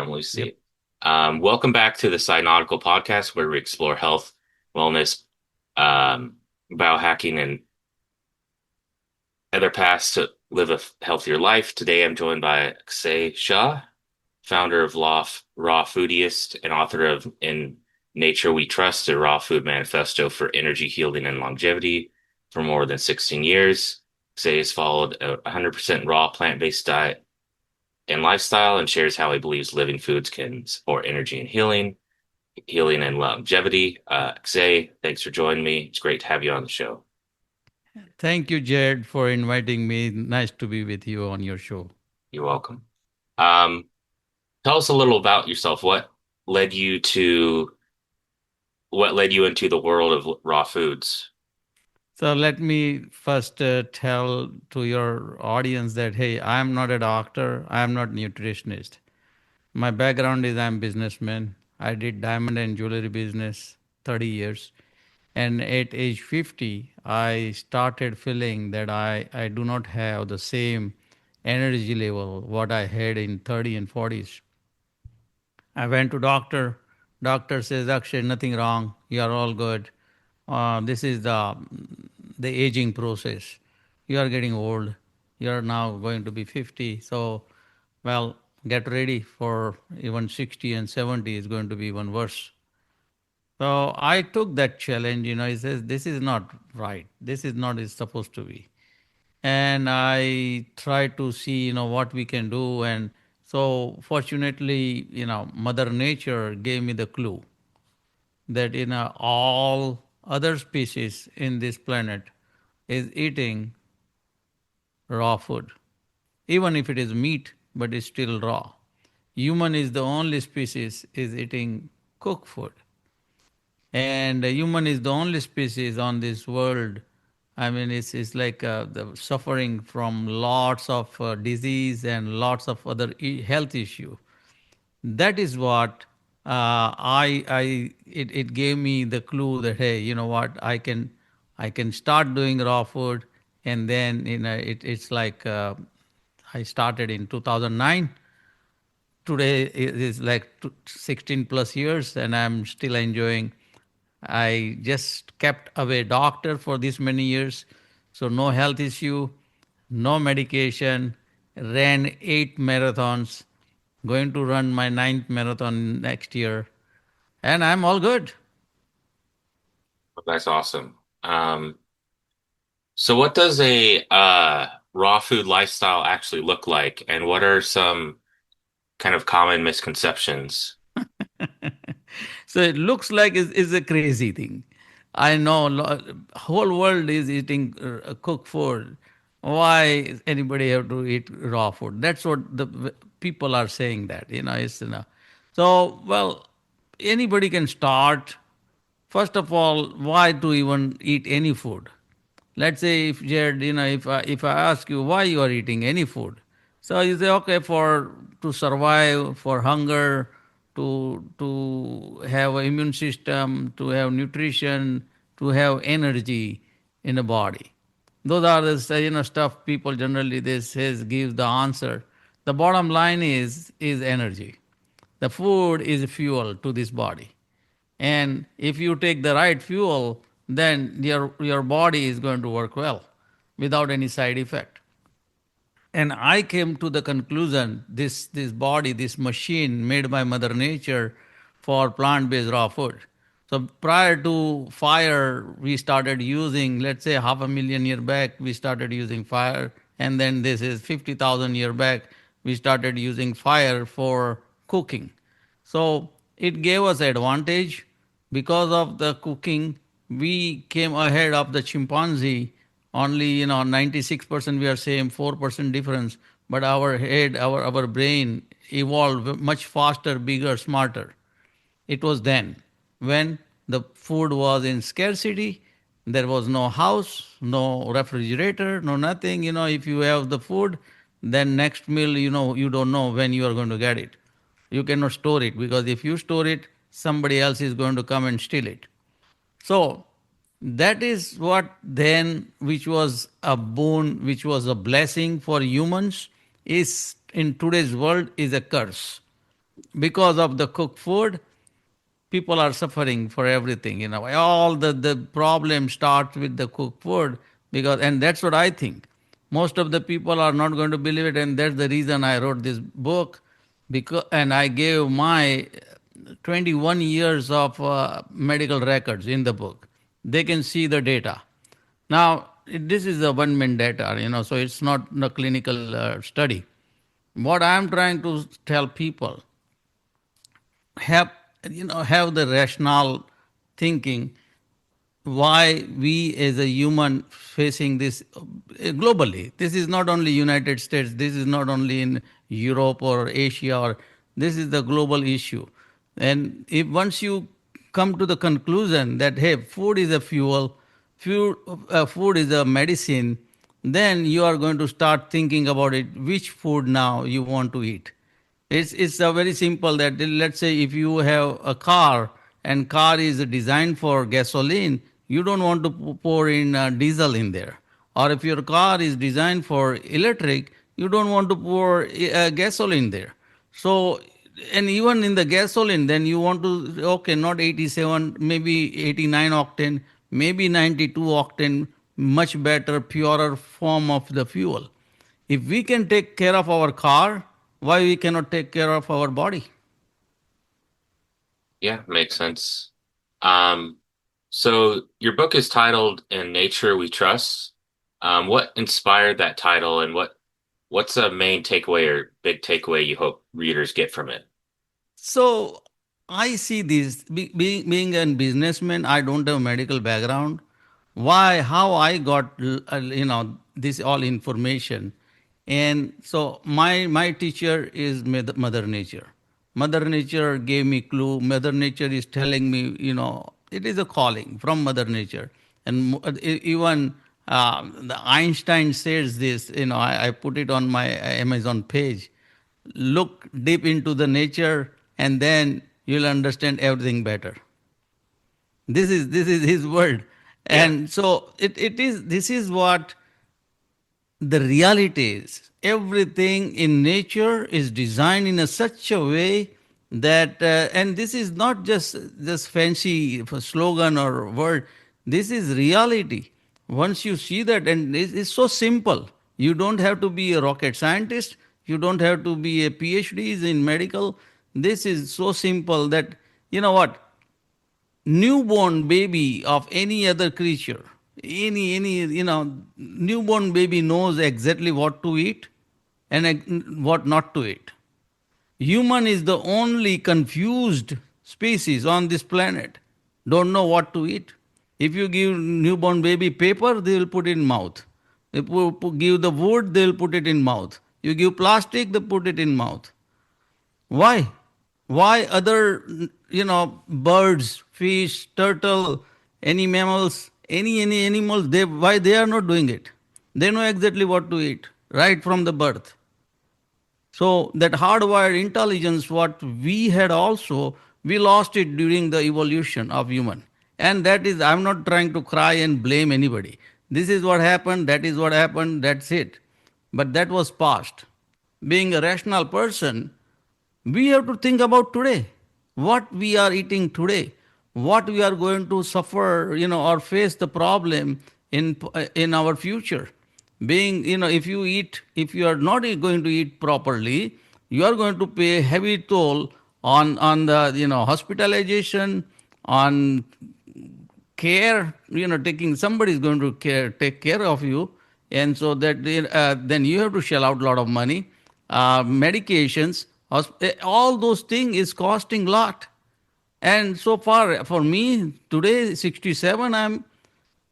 Lucy. Yep. Welcome back to the Psynautical Podcast, where we explore health, wellness, um, biohacking, and other paths to live a healthier life. Today, I'm joined by Axay Shah, founder of Raw Foodiest and author of In Nature We Trust, a Raw Food Manifesto for energy, healing, and longevity for more than 16 years. Axay has followed a 100% raw plant-based diet and lifestyle and shares how he believes living foods can support energy and healing and longevity. Xay, thanks for joining me. It's great to have you on the show. Thank you, Jared, for inviting me. Nice to be with you on your show. You're welcome. Um, Tell us a little about yourself. Led you to what led you into the world of raw foods? So let me first tell to your audience that hey, I am not a doctor. I am not nutritionist. My background is I'm businessman. I did diamond and jewelry business 30 years. And at age 50, I started feeling that I do not have the same energy level what I had in 30 and 40s. I went to doctor. Doctor says, Akshay, nothing wrong. You are all good. This is the aging process. You are getting old. You are now going to be 50. So, well, get ready for even 60 and 70 is going to be even worse. So I took that challenge. He says, this is not right. This is not is supposed to be. And I try to see, what we can do. And so fortunately, Mother Nature gave me the clue that all other species in this planet is eating raw food, even if it is meat, but it's still raw. Human is the only species is eating cooked food, and human is the only species on this world. I mean, it's like the suffering from lots of disease and lots of other health issue. That is what it gave me the clue that hey, you know what, I can start doing raw food. And then it's like I started in 2009. Today it is like 16 plus years and I'm still enjoying. I just kept away doctor for this many years, so no health issue, no medication, ran 8 marathons, going to run my ninth marathon next year, and I'm all good. That's awesome. So what does a raw food lifestyle actually look like, and what are some kind of common misconceptions? So it looks like it's a crazy thing. I know whole world is eating cooked food. Why anybody have to eat raw food? That's what the people are saying. That it's so well. Anybody can start. First of all, why to even eat any food? Let's say if Jared, if I ask you why you are eating any food, so you say okay for to survive, for hunger, to have an immune system, to have nutrition, to have energy in the body. Those are the stuff people generally they says gives the answer. The bottom line is energy. The food is fuel to this body. And if you take the right fuel, then your body is going to work well without any side effect. And I came to the conclusion this body, this machine made by Mother Nature for plant based raw food. So prior to fire, we started using, let's say, half a million year back, we started using fire. And then this is 50,000 year back, we started using fire for cooking. So it gave us advantage because of the cooking. We came ahead of the chimpanzee. Only 96% we are same, 4% difference. But our head, our brain evolved much faster, bigger, smarter. It was then when the food was in scarcity. There was no house, no refrigerator, no nothing. If you have the food, then next meal, you don't know when you are going to get it. You cannot store it because if you store it, somebody else is going to come and steal it. So that is what then, which was a boon, which was a blessing for humans, is in today's world is a curse. Because of the cooked food, people are suffering for everything. All the problem starts with the cooked food, because, and that's what I think. Most of the people are not going to believe it, and that's the reason I wrote this book. Because, and I gave my 21 years of medical records in the book. They can see the data. Now, this is a one man data, so it's not a clinical study. What I'm trying to tell people, have have the rational thinking, why we as a human facing this globally. This is not only United States, this is not only in Europe or Asia, or this is the global issue. And if once you come to the conclusion that, hey, food is a fuel, food is a medicine, then you are going to start thinking about it, which food now you want to eat. It's a very simple that, let's say if you have a car and car is designed for gasoline, you don't want to pour in diesel in there. Or if your car is designed for electric, you don't want to pour gasoline there. So, and even in the gasoline, then you want to, okay, not 87, maybe 89 octane, maybe 92 octane, much better, purer form of the fuel. If we can take care of our car, why we cannot take care of our body? Yeah, makes sense. Um, so your book is titled "In Nature We Trust." What inspired that title, and what's a main takeaway or big takeaway you hope readers get from it? So I see this, being a businessman. I don't have a medical background. Why? How I got this all information, and so my teacher is Mother Nature. Mother Nature gave me clue. Mother Nature is telling me, it is a calling from Mother Nature, and even the Einstein says this. I put it on my Amazon page. Look deep into the nature, and then you'll understand everything better. This is his word. Yeah. And so it is, this is what the reality is. Everything in nature is designed in such a way that, and this is not just fancy slogan or word. This is reality. Once you see that, and it's so simple. You don't have to be a rocket scientist. You don't have to be a PhD in medical. This is so simple that, you know what, newborn baby of any other creature, any newborn baby knows exactly what to eat and what not to eat. Human is the only confused species on this planet, don't know what to eat. If you give newborn baby paper, they will put it in mouth. If you give the wood, they will put it in mouth. You give plastic, they put it in mouth. Why? Why other, birds, fish, turtle, any mammals, any animals, why they are not doing it? They know exactly what to eat right from the birth. So that hardwired intelligence, what we had also, we lost it during the evolution of human. And that is, I'm not trying to cry and blame anybody. This is what happened, that is what happened, that's it. But that was past. Being a rational person, we have to think about today, what we are eating today, what we are going to suffer, or face the problem in our future. Being, if you are not going to eat properly, you are going to pay a heavy toll on the, hospitalization, on care, taking, somebody is going to take care of you. And so that, then you have to shell out a lot of money, medications, all those things is costing a lot. And so far for me today, 67, I'm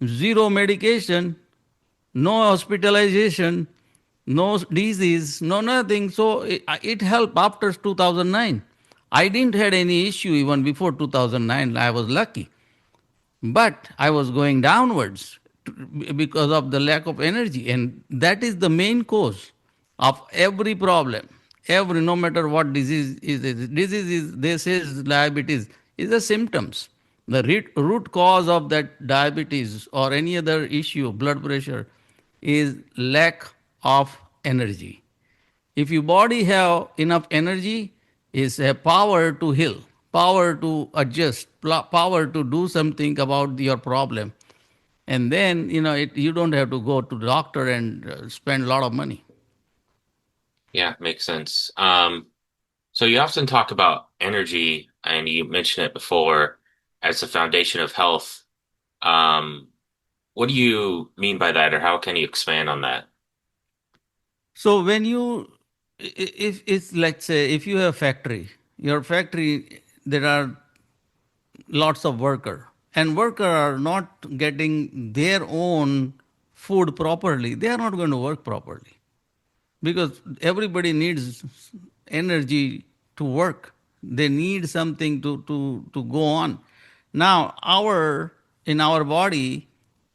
zero medication, no hospitalization, no disease, no nothing. So it helped after 2009. I didn't had any issue even before 2009. I was lucky. But I was going downwards because of the lack of energy. And that is the main cause of every problem. Every, no matter what disease is, they say diabetes is the symptoms. The root cause of that diabetes or any other issue, blood pressure, is lack of energy. If your body have enough energy, is a power to heal, power to adjust, power to do something about your problem. And then, you don't have to go to the doctor and spend a lot of money. Yeah, makes sense. So you often talk about energy, and you mentioned it before as the foundation of health. Um, what do you mean by that, or how can you expand on that? So when you, if it's, let's say, if you have factory, your factory, there are lots of worker, and worker are not getting their own food properly, they are not going to work properly, because everybody needs energy to work. They need something to go on. Now, in our body,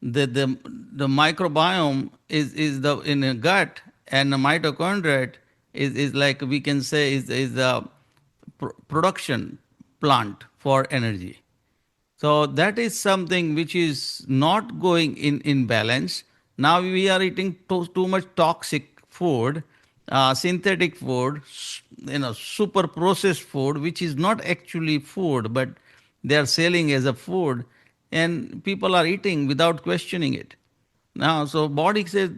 the microbiome is the in a gut, and the mitochondria is like, we can say, is a production plant for energy. So that is something which is not going in balance. Now we are eating too much toxic food, synthetic food, super processed food, which is not actually food, but they are selling as a food, and people are eating without questioning it. Now, so body says,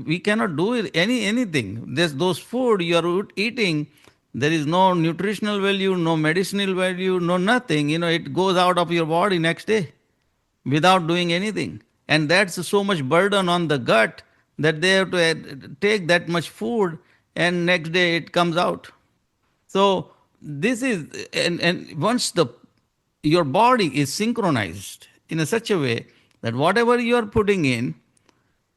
we cannot do it, anything. There's those food you are eating. There is no nutritional value, no medicinal value, no nothing. It goes out of your body next day without doing anything, and that's so much burden on the gut that they have to take that much food, and next day it comes out. So this is, and once the your body is synchronized in a such a way that whatever you are putting in,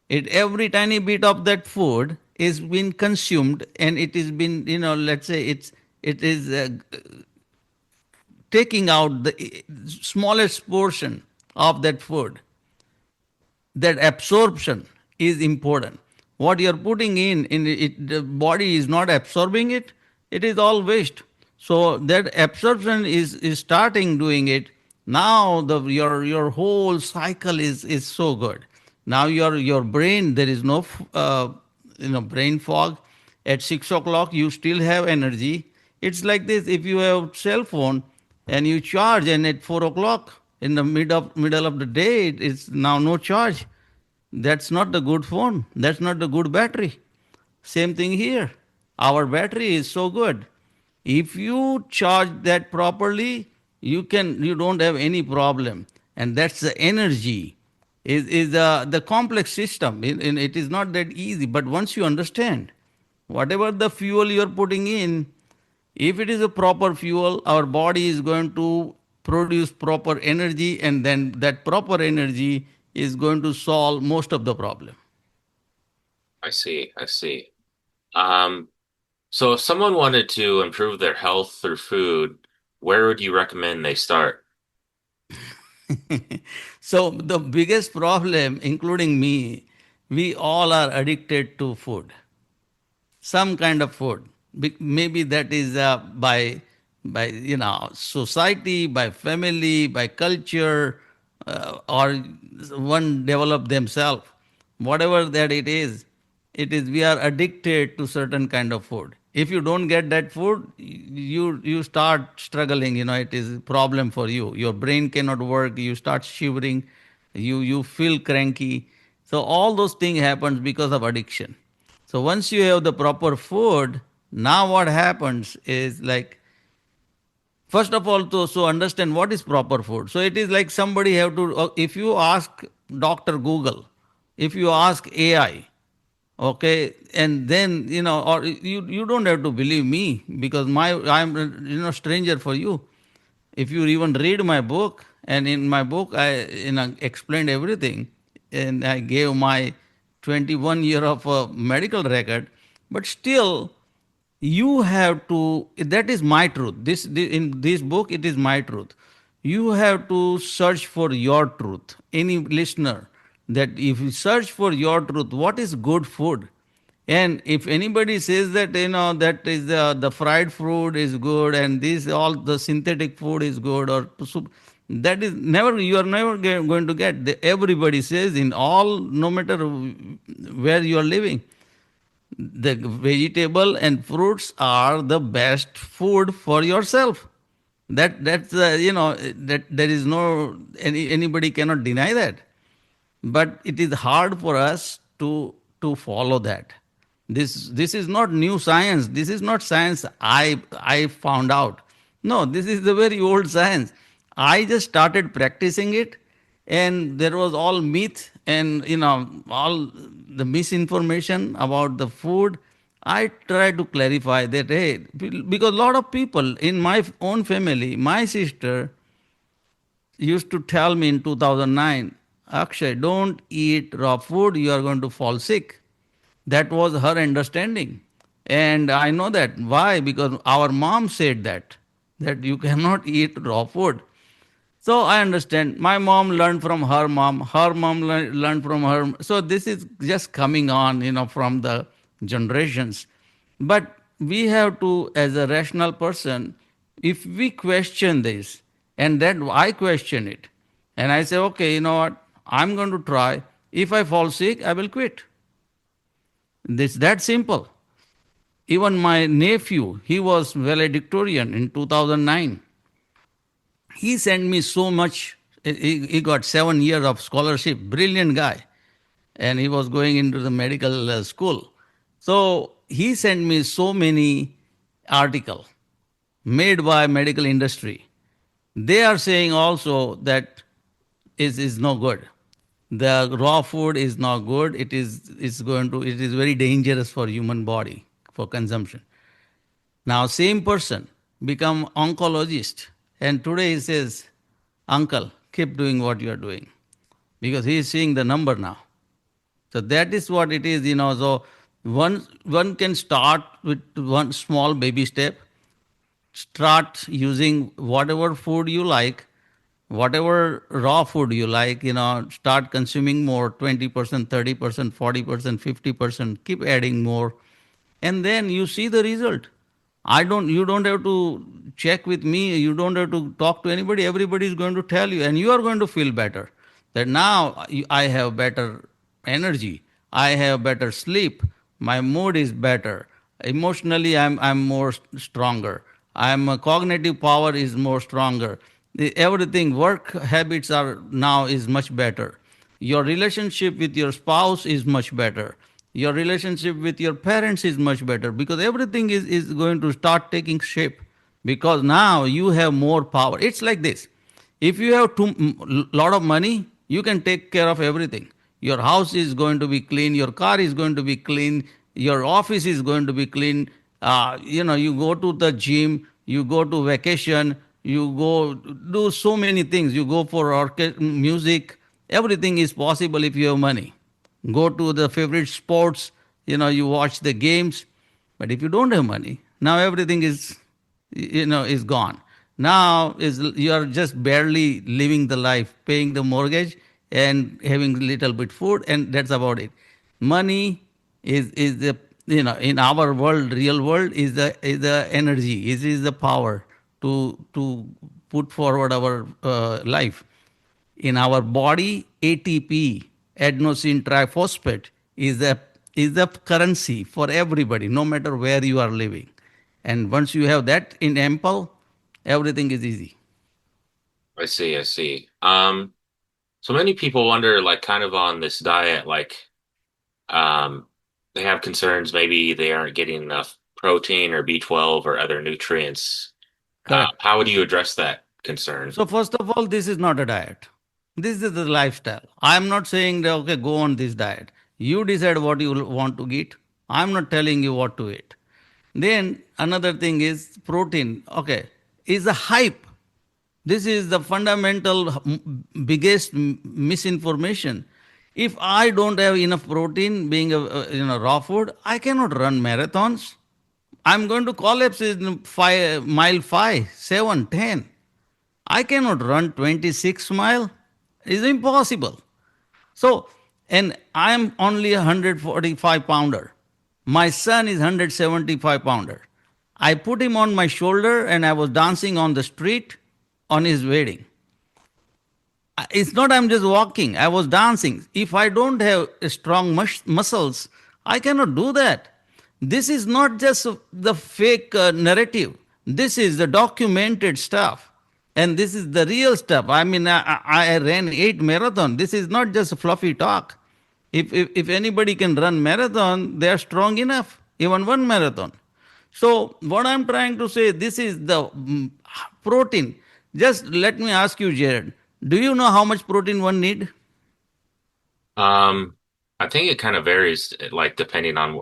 it every tiny bit of that food is being consumed, and it is been, let's say, it is taking out the smallest portion of that food. That absorption is important. What you're putting in it, the body is not absorbing it, it is all waste. So that absorption is starting doing it. Now your whole cycle is so good. Now your brain, there is no brain fog. At 6 o'clock you still have energy. It's like this: if you have cell phone and you charge, and at 4 o'clock in the middle of the day it's now no charge, that's not the good phone. That's not the good battery. Same thing here. Our battery is so good. If you charge that properly, you don't have any problem. And that's the energy. Is the complex system. It is not that easy. But once you understand, whatever the fuel you're putting in, if it is a proper fuel, our body is going to produce proper energy, and then that proper energy is going to solve most of the problem. I see, I see. Um, so if someone wanted to improve their health through food, where would you recommend they start? So the biggest problem, including me, we all are addicted to food, some kind of food. Maybe that is by society, by family, by culture, or one develop themselves. Whatever that it is we are addicted to certain kind of food. If you don't get that food, you start struggling. It is a problem for you. Your brain cannot work. You start shivering. You feel cranky. So all those things happens because of addiction. So once you have the proper food, now what happens is, like, first of all, to so understand what is proper food. So it is like somebody have to, if you ask Dr. Google, if you ask AI, okay, and then, or you don't have to believe me, because I'm stranger for you. If you even read my book, and in my book I explained everything, and I gave my 21 year of medical record, but still you have to, that is my truth. In this book, it is my truth. You have to search for your truth. Any listener, that if you search for your truth, what is good food? And if anybody says that, that is the fried food is good, and this all the synthetic food is good, or that is never, you are never going to get. Everybody says, in all, no matter where you are living, The vegetable and fruits are the best food for yourself. That's that there is no anybody cannot deny that, but it is hard for us to follow that. This is not new science. This is not science I found out. No, this is the very old science. I just started practicing it, and there was all myth and all the misinformation about the food. I try to clarify that, hey, because a lot of people in my own family, my sister used to tell me in 2009, Akshay, don't eat raw food, you are going to fall sick. That was her understanding. And I know that. Why? Because our mom said that you cannot eat raw food. So I understand. My mom learned from her mom learned from her. So this is just coming on, from the generations. But we have to, as a rational person, if we question this, and that I question it, and I say, okay, you know what, I'm going to try. If I fall sick, I will quit. This that simple. Even my nephew, he was valedictorian in 2009. He sent me so much. He got 7 years of scholarship. Brilliant guy, and he was going into the medical school. So he sent me so many articles made by medical industry. They are saying also that is no good. The raw food is not good. It is very dangerous for human body for consumption. Now same person become oncologist, and today he says, uncle, keep doing what you are doing, because he is seeing the number now. So that is what it is. So one can start with one small baby step. Start using whatever food you like, whatever raw food you like. Start consuming more, 20%, 30%, 40%, 50%. Keep adding more, and then you see the result. You don't have to check with me, you don't have to talk to anybody. Everybody is going to tell you, and you are going to feel better. That now I have better energy, I have better sleep, my mood is better, emotionally I'm more stronger, I'm cognitive power is more stronger. Everything, work habits are now is much better. Your relationship with your spouse is much better. Your relationship with your parents is much better, because everything is going to start taking shape, because now you have more power. It's like this. If you have lot of money, you can take care of everything. Your house is going to be clean, your car is going to be clean, your office is going to be clean. You go to the gym, you go to vacation, you go do so many things, you go for music. Everything is possible if you have money. Go to the favorite sports, you watch the games. But if you don't have money, now everything is gone. Now is you are just barely living the life, paying the mortgage and having little bit food, and that's about it. Money is the, in our world, real world, is the energy, is the power to put forward our life. In our body, ATP, adenosine triphosphate, is the currency for everybody, no matter where you are living. And once you have that in ample, everything is easy. I see, I see. So many people wonder, like, kind of on this diet, like, um, they have concerns maybe they aren't getting enough protein or B12 or other nutrients. Correct. How would you address that concern? So first of all, this is not a diet. This is the lifestyle. I am not saying that, okay, go on this diet. You decide what you want to eat. I'm not telling you what to eat. Then another thing is protein. Okay, is a hype. This is the fundamental biggest misinformation. If I don't have enough protein, being a raw food, I cannot run marathons. I'm going to collapse in mile 5, 7, 10. I cannot run 26 mile. It's impossible. So, and I am only a 145 pounder. My son is 175 pounder. I put him on my shoulder and I was dancing on the street on his wedding. It's not I'm just walking. I was dancing. If I don't have strong muscles, I cannot do that. This is not just the fake narrative. This is the documented stuff. And this is the real stuff. I mean, I ran 8 marathon. This is not just fluffy talk. If anybody can run marathon, they are strong enough, even one marathon. So what I'm trying to say, this is the protein. Just let me ask you, Jared, do you know how much protein one need? Um, I think it kind of varies, like depending on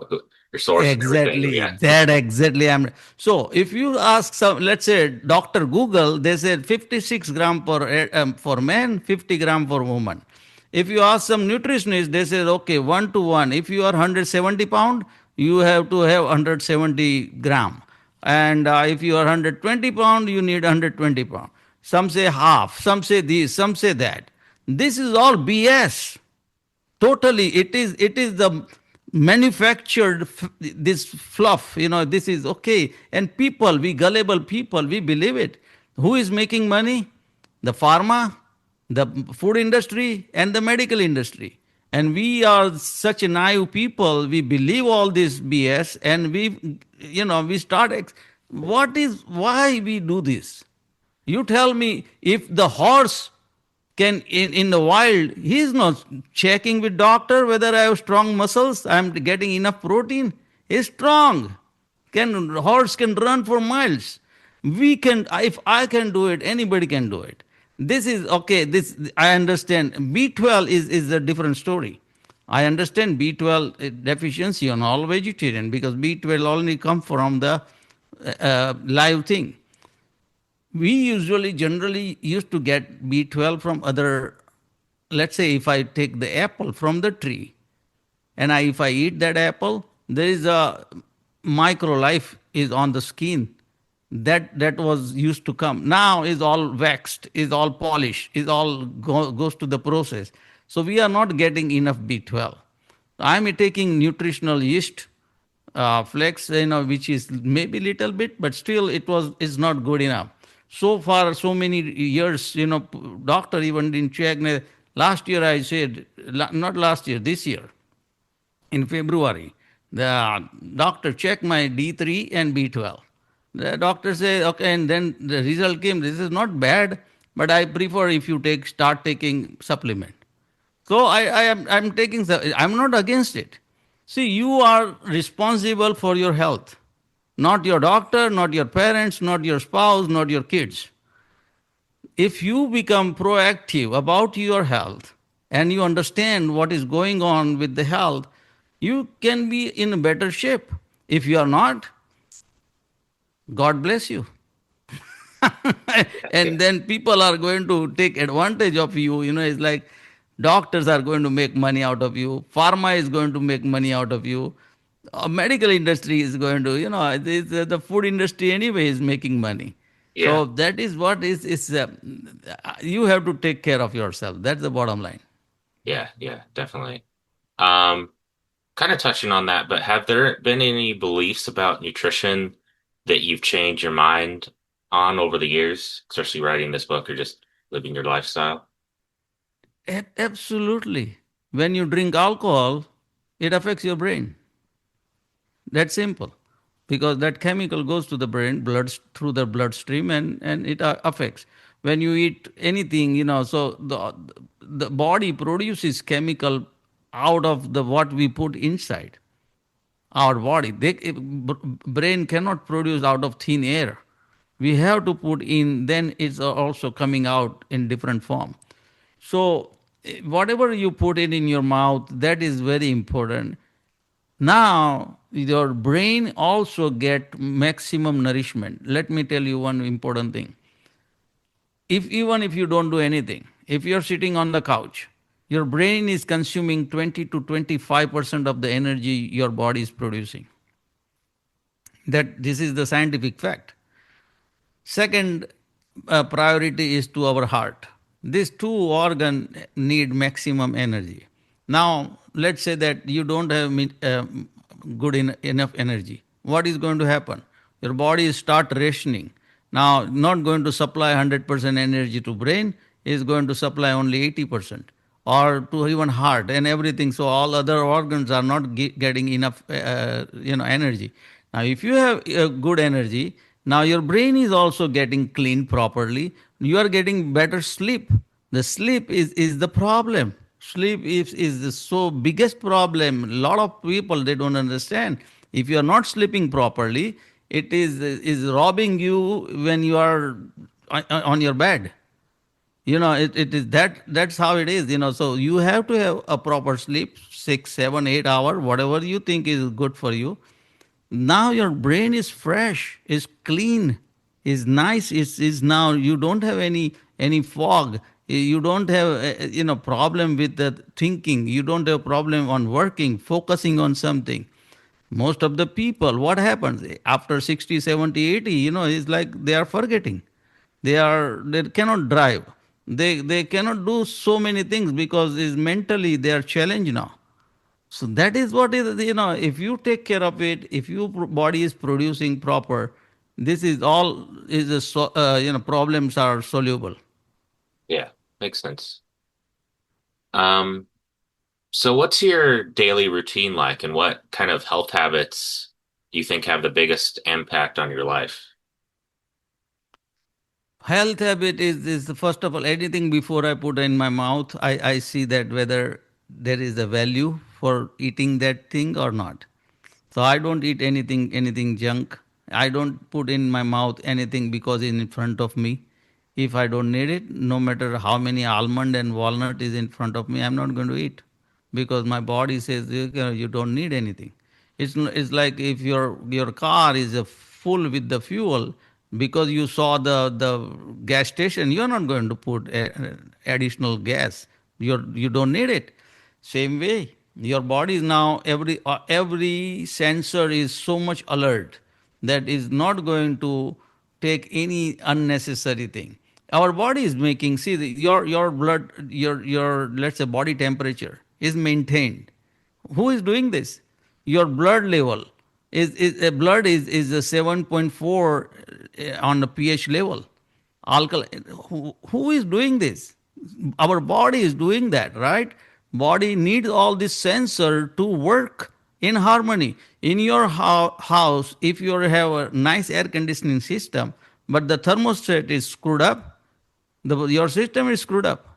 your source and everything. Exactly. Yeah. That exactly. I'm. So if you ask some, let's say Doctor Google, they said 56 gram for men, 50 gram for woman. If you ask some nutritionist, they say okay, 1 to 1. If you are 170 pound, you have to have 170 gram, and if you are 120 pound, you need 120 pound. Some say half, some say this, some say that. This is all BS. Totally, it is the manufactured this fluff. This is okay, and people, we gullible people, we believe it. Who is making money? The pharma, the food industry, and the medical industry. And we are such a naive people. We believe all this BS, and we start. What is why we do this? You tell me if the horse can in the wild, he's not checking with doctor whether I have strong muscles, I'm getting enough protein. He's strong. Horse can run for miles. We can, if I can do it, anybody can do it. This is okay. This I understand. B12 is a different story. I understand B12 deficiency on all vegetarian because B12 only come from the live thing. We usually generally used to get B12 from other. Let's say if I take the apple from the tree and if I eat that apple, there is a micro life is on the skin that was used to come. Now is all waxed, is all polished, is all goes to the process. So we are not getting enough B12. I'm taking nutritional yeast flex, which is maybe little bit, but still it was is not good enough. So far, so many years, doctor even didn't check. Last year I said, not last year, this year in February, the doctor checked my D3 and B12. The doctor said, okay, and then the result came. This is not bad, but I prefer if you start taking supplement. So I'm taking, I'm not against it. See, you are responsible for your health, not your doctor, not your parents, not your spouse, not your kids. If you become proactive about your health and you understand what is going on with the health, you can be in better shape. If you are not, God bless you. Yeah. And then people are going to take advantage of you. It's like doctors are going to make money out of you, pharma is going to make money out of you, medical industry is going to, the food industry anyway is making money. Yeah. So that is what is you have to take care of yourself. That's the bottom line. Yeah. Yeah. Definitely. Um, Kind of touching on that, but have there been any beliefs about nutrition that you've changed your mind on over the years, especially writing this book or just living your lifestyle? Absolutely. When you drink alcohol, it affects your brain. That's simple. Because that chemical goes to the brain, blood through the bloodstream, and it affects. When you eat anything, so the body produces chemical out of the what we put inside our body. Brain cannot produce out of thin air. We have to put in, then it's also coming out in different form. So whatever you put in your mouth, that is very important. Now your brain also get maximum nourishment. Let me tell you one important thing. If even if you don't do anything, if you're sitting on the couch, your brain is consuming 20 to 25% of the energy your body is producing. That this is the scientific fact. Second priority is to our heart. These two organs need maximum energy. Now, let's say that you don't have enough energy. What is going to happen? Your body start rationing. Now, not going to supply 100% energy to brain, is going to supply only 80%. or to even heart and everything. So all other organs are not getting enough, energy. Now, if you have good energy, now your brain is also getting cleaned properly. You are getting better sleep. The sleep is the problem. Sleep is the so biggest problem. A lot of people, they don't understand. If you are not sleeping properly, it is robbing you when you are on your bed. It is that's how it is. So you have to have a proper sleep, 6 7 8 hour, whatever you think is good for you. Now your brain is fresh, is clean, is nice, is now you don't have any fog. You don't have problem with the thinking. You don't have problem on working, focusing on something. Most of the people, what happens after 60 70 80? It's like they are forgetting. They cannot drive. They cannot do so many things because is mentally they are challenged now. So that is what is, if you take care of it, if your body is producing proper, this is all is problems are soluble. Yeah, makes sense. Um, so what's your daily routine like, and what kind of health habits do you think have the biggest impact on your life? Health habit is the first of all, anything before I put in my mouth, I see that whether there is a value for eating that thing or not. So I don't eat anything junk. I don't put in my mouth anything because it's in front of me. If I don't need it, no matter how many almond and walnut is in front of me, I'm not going to eat because my body says you don't need anything. It's like if your car is full with the fuel because you saw the gas station, you're not going to put additional gas. You don't need it. Same way, your body is now every sensor is so much alert that is not going to take any unnecessary thing. Our body is making, see, your blood, your let's say body temperature is maintained. Who is doing this? Your blood level is a 7.4 on the pH level. Alkaline. Who is doing this? Our body is doing that, right? Body needs all this sensor to work in harmony. In your house, if you have a nice air conditioning system, but the thermostat is screwed up, your system is screwed up.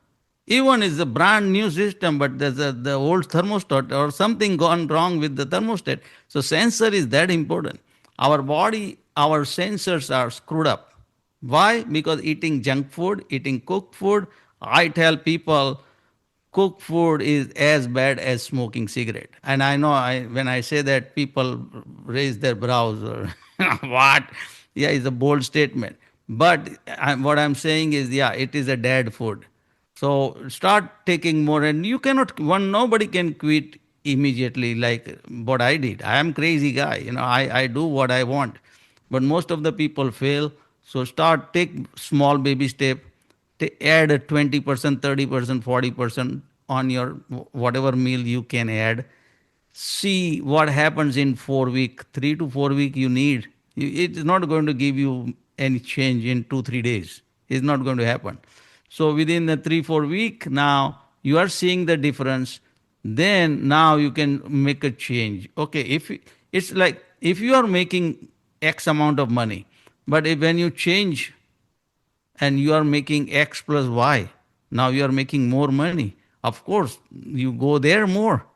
Even it's a brand new system, but there's the old thermostat or something gone wrong with the thermostat. So sensor is that important. Our body, our sensors are screwed up. Why? Because eating junk food, eating cooked food. I tell people cooked food is as bad as smoking cigarette. And I know when I say that, people raise their brows or what? Yeah, it's a bold statement. But what I'm saying is, yeah, it is a dead food. So start taking more, and you cannot. Nobody can quit immediately like what I did. I am crazy guy. I do what I want, but most of the people fail. So start take small baby step. Add a 20%, 30%, 40% on your whatever meal you can add. See what happens in 4 week, 3 to 4 week you need. It's not going to give you any change in 2 3 days. It's not going to happen. So within the 3 4 week, now you are seeing the difference. Then now you can make a change. Okay, if it's like if you are making X amount of money, but if when you change and you are making X plus Y. Now you are making more money. Of course, you go there more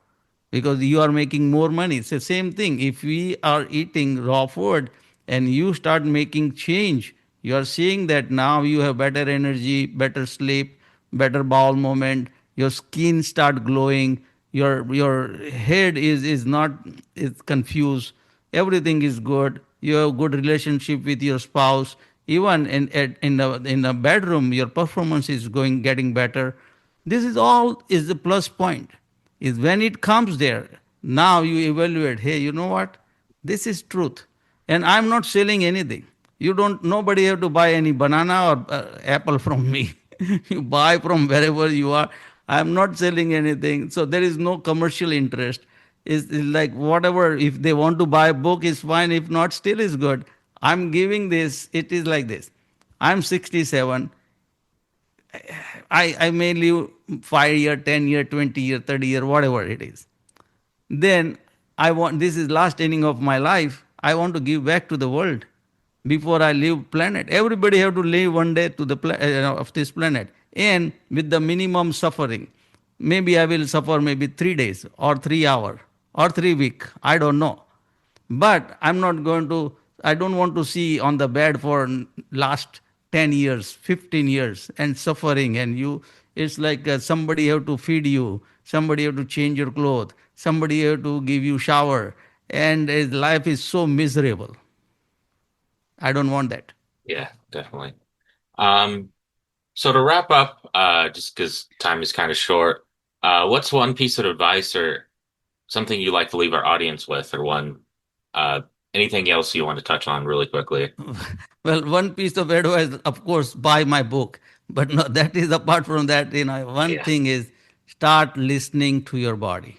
because you are making more money. It's the same thing. If we are eating raw food and you start making change, you are seeing that now you have better energy, better sleep, better bowel movement, your skin start glowing, your head is not is confused, everything is good, you have good relationship with your spouse, even in the bedroom your performance is getting better. This is all is the plus point. Is when it comes there, now you evaluate, hey, you know what, this is truth, and I'm not selling anything. You don't, nobody have to buy any banana or apple from me. You buy from wherever you are. I'm not selling anything, so there is no commercial interest. It's like whatever, if they want to buy a book is fine, if not still is good. I'm giving this, it is like this. I'm 67. I may live 5 year, 10 year, 20 year, 30 year, whatever it is. Then I want, this is last inning of my life. I want to give back to the world before I leave planet. Everybody have to live one day to the of this planet, and with the minimum suffering. Maybe I will suffer maybe 3 days or 3 hour or 3 week. I don't know, but I'm not going to, I don't want to see on the bed for last 10 years, 15 years and suffering. And you, it's like somebody have to feed you, somebody have to change your clothes, somebody have to give you shower, and life is so miserable. I don't want that. Yeah, definitely. Um, so to wrap up, just because time is kind of short, what's one piece of advice or something you like to leave our audience with, or uh, anything else you want to touch on really quickly? Well, one piece of advice, of course, buy my book. But no, that is apart from that, one Yeah. thing is start listening to your body.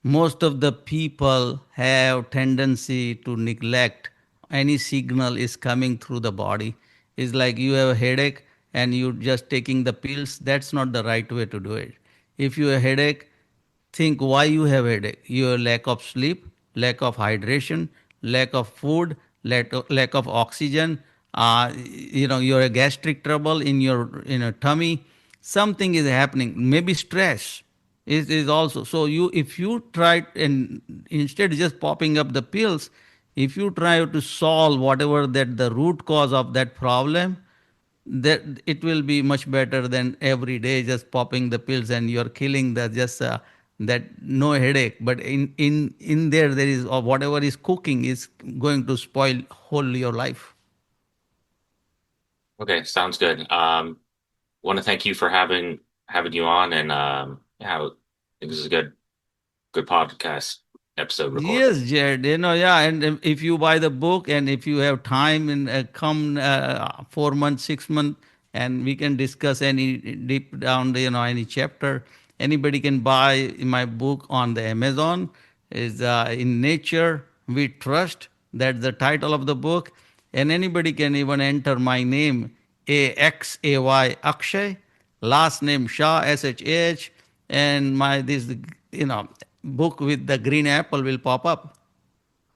Most of the people have tendency to neglect any signal is coming through the body. It's like you have a headache and you're just taking the pills. That's not the right way to do it. If you have a headache, think why you have headache. Your lack of sleep, lack of hydration, lack of food, lack of oxygen. Your gastric trouble in your tummy. Something is happening. Maybe stress is also. So you, if you try and instead of just popping up the pills, if you try to solve whatever that the root cause of that problem, that it will be much better than every day just popping the pills and you're killing the just that no headache, but in there is, or whatever is cooking is going to spoil whole your life. Okay, sounds good. Want to thank you for having you on, and yeah, I think this is a good podcast episode recorded. Yes, Jared. Yeah, and if you buy the book and if you have time and come 4 months, 6 months, and we can discuss any deep down, any chapter. Anybody can buy my book on the Amazon. Is In Nature We Trust. That's the title of the book, and anybody can even enter my name, Axay Akshay, last name Shah, Shah, and my this book with the green apple will pop up.